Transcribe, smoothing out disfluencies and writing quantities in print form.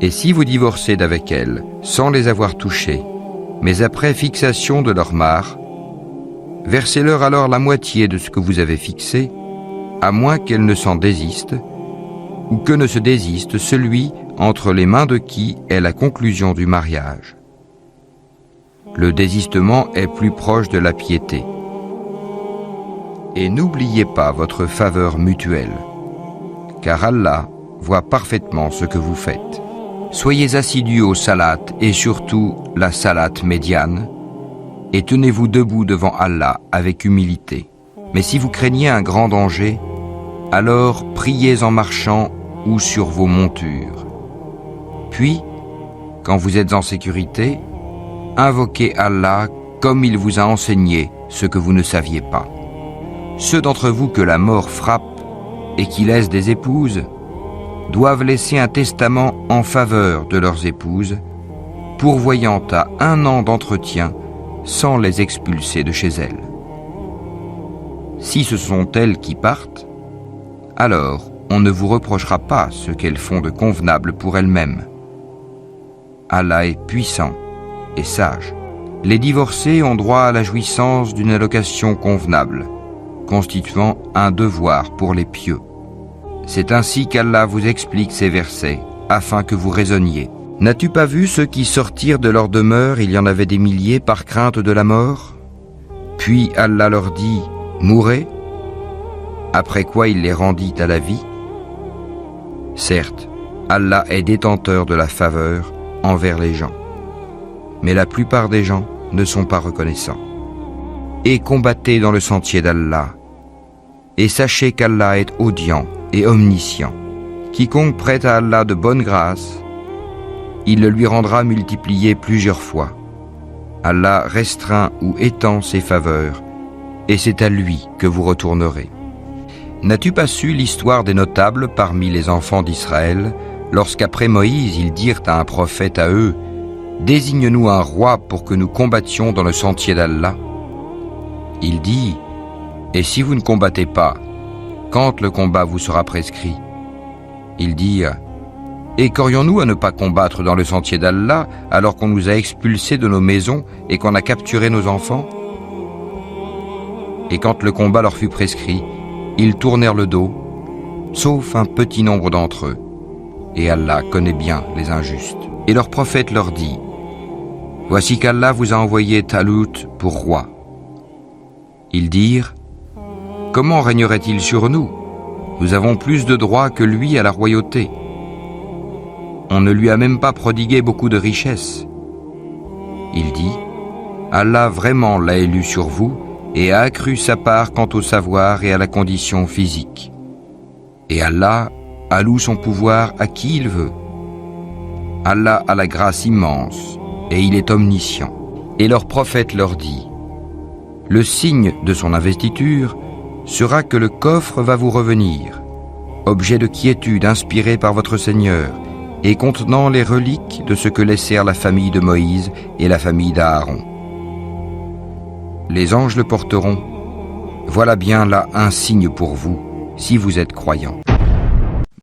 Et si vous divorcez d'avec elles, sans les avoir touchées, mais après fixation de leur mare, versez-leur alors la moitié de ce que vous avez fixé, à moins qu'elles ne s'en désistent, ou que ne se désiste celui entre les mains de qui est la conclusion du mariage. Le désistement est plus proche de la piété. Et n'oubliez pas votre faveur mutuelle, car Allah voit parfaitement ce que vous faites. Soyez assidus au salat et surtout la salat médiane, et tenez-vous debout devant Allah avec humilité. Mais si vous craignez un grand danger, alors priez en marchant ou sur vos montures. Puis, quand vous êtes en sécurité, invoquez Allah comme il vous a enseigné ce que vous ne saviez pas. Ceux d'entre vous que la mort frappe et qui laissent des épouses doivent laisser un testament en faveur de leurs épouses, pourvoyant à 1 an d'entretien sans les expulser de chez elles. Si ce sont elles qui partent, alors on ne vous reprochera pas ce qu'elles font de convenable pour elles-mêmes. Allah est puissant et sage. Les divorcés ont droit à la jouissance d'une allocation convenable, constituant un devoir pour les pieux. C'est ainsi qu'Allah vous explique ces versets, afin que vous raisonniez. N'as-tu pas vu ceux qui sortirent de leur demeure, il y en avait des milliers, par crainte de la mort? Puis Allah leur dit, mourez, après quoi il les rendit à la vie. Certes, Allah est détenteur de la faveur envers les gens, mais la plupart des gens ne sont pas reconnaissants. Et combattez dans le sentier d'Allah, et sachez qu'Allah est audient et omniscient. Quiconque prête à Allah de bonne grâce, il le lui rendra multiplié plusieurs fois. Allah restreint ou étend ses faveurs, et c'est à lui que vous retournerez. N'as-tu pas su l'histoire des notables parmi les enfants d'Israël, lorsqu'après Moïse ils dirent à un prophète à eux, « Désigne-nous un roi pour que nous combattions dans le sentier d'Allah » Il dit, « Et si vous ne combattez pas, quand le combat vous sera prescrit ?» Ils dirent, « Et qu'aurions-nous à ne pas combattre dans le sentier d'Allah alors qu'on nous a expulsés de nos maisons et qu'on a capturé nos enfants ?» Et quand le combat leur fut prescrit, ils tournèrent le dos, sauf un petit nombre d'entre eux. Et Allah connaît bien les injustes. Et leur prophète leur dit, « Voici qu'Allah vous a envoyé Talut pour roi. » Ils dirent, « Comment régnerait-il sur nous? Nous avons plus de droits que lui à la royauté. On ne lui a même pas prodigué beaucoup de richesses. » Il dit, « Allah vraiment l'a élu sur vous et a accru sa part quant au savoir et à la condition physique. Et Allah alloue son pouvoir à qui il veut. Allah a la grâce immense et il est omniscient. » Et leur prophète leur dit, « Le signe de son investiture sera que le coffre va vous revenir, objet de quiétude inspiré par votre Seigneur et contenant les reliques de ce que laissèrent la famille de Moïse et la famille d'Aaron. Les anges le porteront. Voilà bien là un signe pour vous, si vous êtes croyants.